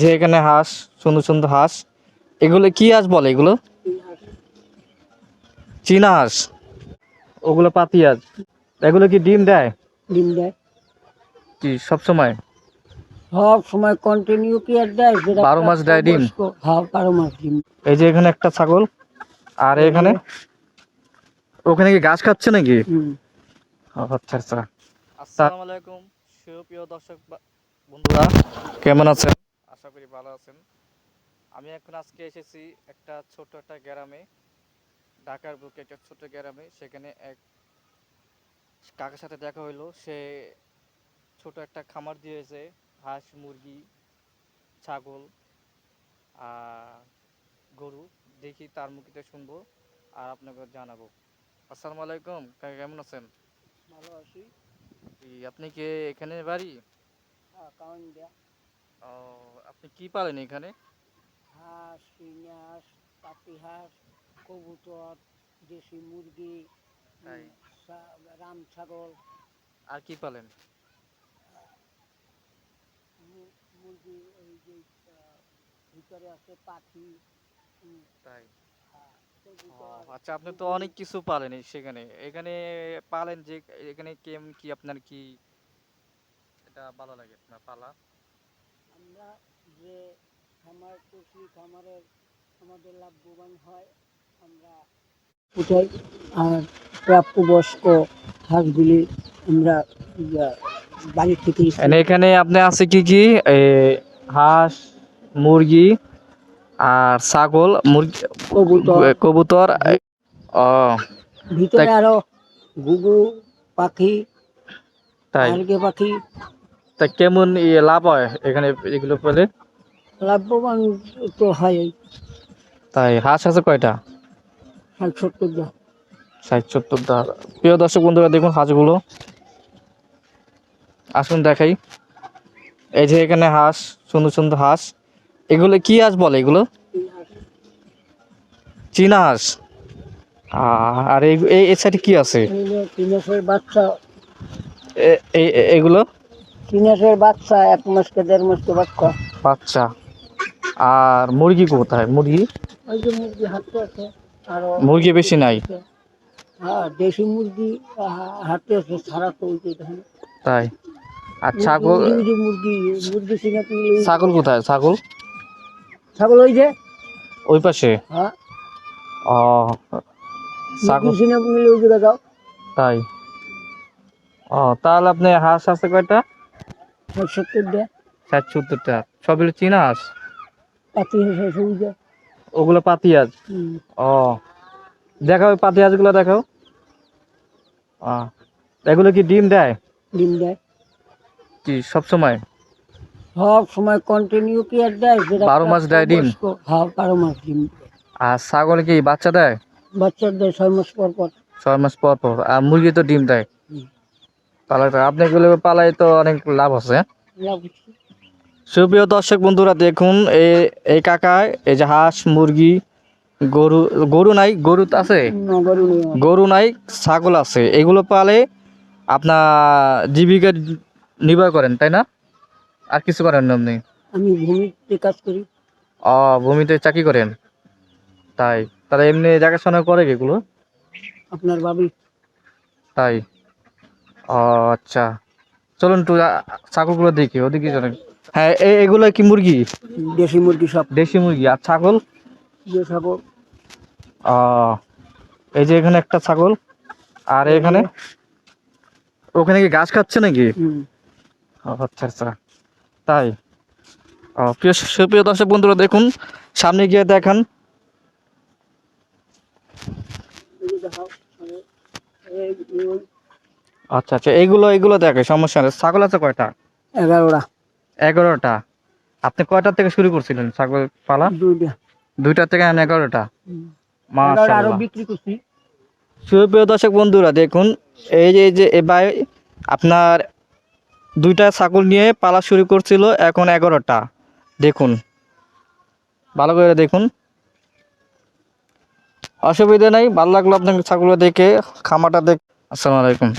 যে এখানে হাঁস, সুন্দর সুন্দর হাঁস। এগুলো কি হাঁস বলে? এগুলো চীনা হাঁস, ওগুলো পাতি হাঁস। এগুলো কি ডিম দেয়? ডিম দেয় কি সব সময়? সব সময় কন্টিনিউ কি আর দেয়, যেটা 12 মাস দেয় ডিম? প্রাপ্তবয়স্ক। হ্যাঁ, 12 মাস ডিম। এই যে এখানে একটা ছাগল, আর এখানে ওখানে কি ঘাস খাচ্ছে নাকি? আচ্ছা আচ্ছা। আসসালামু আলাইকুম সুপ্রিয় দর্শক বন্ধুরা, কেমন আছেন? আশা করি ভালো আছেন। আমি এখন আজকে এসেছি একটা ছোট একটা গ্রামে, ঢাকার বুকে একটা ছোট গ্রামে। সেখানে এক কাকার সাথে দেখা হইলো। সে ছোট একটা খামার দিয়েছে, হাঁস, মুরগি, ছাগল আর গরু। দেখি তার মুখে শুনবো আর আপনাকে জানাবো। আসসালামু আলাইকুম কাকা, কেমন আছেন? ভালো আছি। আপনি কি এখানে বাড়ি? ও, আপনি কি পালেন এখানে? হাঁস, চিনি হাঁস, পাতি হাঁস, কবুতর, দেশি মুরগি, তাই? রাম ছাগল, আর কি পালেন? মুরগি, ওই যে ভিতরে আছে পাখি। তাই? কবুতর, আচ্ছা, আপনি তো অনেক কিছু পালেন সেখানে। এখানে পালেন যে, এখানে কেমন কি আপনার কি এটা ভালো লাগে আপনার পালা? আমরা যে খামার করছি, খামারের আমাদের লাভবান হয়। আমরা উঠাই, আর প্রাপ্তবয়স্ক হাঁসগুলি আমরা বাড়ি থেকে এখানে আপনি আছে কি কি? এ, হাঁস, মুরগি আর ছাগল, মুরগি, কবুতর। ও, ভিতরে আরো ঘুঘু পাখি, তাই? আরগে পাখি। তা কেমন লাভ হয় এখানে এগুলো পেলে? লাভবান তো হয়। তাই? হাঁস আছে কয়টা? 60-70 60-70টা। প্রিয় দর্শক বন্ধুরা, দেখুন হাঁসগুলো, আসুন দেখাই। এই যে এখানে হাঁস, সুন্দর সুন্দর হাঁস। এগুলো কি হাঁস বলে? এগুলো চীনা হাঁস। আর এই সাইডে কি আছে? 3 মাসের বাচ্চা। এগুলো 3 মাসের বাচ্চা, 1 মাসকে 1.5 মাসকে বাচ্চা। বাচ্চা। আর মুরগি কোথায়? মুরগি, ওই যে মুরগি হাঁটতে আছে। আরো মুরগি বেশি নাই? হ্যাঁ, দেশি মুরগি হাঁটতে আছে, ছাড়া তো ওই যে দেখেন। তাই? আর ছাগল? মুরগি মুরগি সিনা ছাগল কোথায়? ছাগল ছাগল ওই যে। ওই পাশে? হ্যাঁ, ও, ছাগল। মুরগি সিনা মিলে ওই জায়গা যাও। তাই? ও, তাহলে আপনি হাঁস আছে কয়টা? 70 60-70টা। সবগুলো চীনা হাঁস? পাতি হাঁস ওই যে। ওগুলো পাতি হাঁস? ও, দেখাও পাতি হাঁসগুলো, দেখাও। এগুলো কি ডিম দেয়? ডিম দেয় কি সব সময়? সব সময় কন্টিনিউ কি আর দেয়, যেটা 12 মাস দেয় ডিম? প্রাপ্তবয়স্ক। হ্যাঁ, 12 মাস ডিম দেয়। আর ছাগল কি বাচ্চা দেয়? বাচ্চা দেয় 6 মাস পর পর। 6 মাস পর পর। আর মুরগি তো ডিম দেয়। তাহলে তো আপনি এগুলো পালাই তো অনেক লাভ আছে। লাভ হচ্ছে। সুপ্রিয় দর্শক বন্ধুরা, দেখুন এই কাকায় এই যে হাঁস, মুরগি, গরু, গরু নাই, গরু আছে? গরু নেই আমার। গরু নাই, ছাগল আছে। এগুলো পালে আপনার জীবিকা নির্বাহ করেন, তাই না? আর কিছু করেন না আপনি? আমি ভূমিতে কাজ করি। ও, ভূমিতে চাকরি করেন? তাই? তারা এমনি দেখাশোনা করে এগুলো? আপনার ভাবি। তাই? ও, আচ্ছা। চলুন একটু ছাগলগুলো দেখি, ওদিকে চলেন। হ্যাঁ, এগুলো কি মুরগি? দেশি মুরগি সব। দেশি মুরগি। আর ছাগল? যে ছাগল। ও, এই যে এখানে একটা ছাগল, আর এখানে ওখানে কি ঘাস খাচ্ছে নাকি? আচ্ছা আচ্ছা। তাই? সুপ্রিয় দর্শক বন্ধুরা, দেখুন সামনে গিয়ে দেখান। আচ্ছা আচ্ছা, এগুলো এগুলো দেখে, সমস্যা নেই। ছাগল আছে কয়টা? 11টা। 11টা। আপনি কয়টা থেকে শুরু করছিলেন ছাগল পালা? 2টা। 2টা থেকে 11টা? 11টা আরো মাশাআল্লাহ। বিক্রি করছি। সুপ্রিয় দর্শক বন্ধুরা, দেখুন এই যে ভাই আপনার 2টা ছাগল নিয়ে পালা শুরু করছিল, এখন 11টা। দেখুন, ভালো করে দেখুন। অসুবিধা নাই, ভালো লাগলো আপনাকে ছাগল দেখে, খামারটা দেখ। আসসালামু আলাইকুম।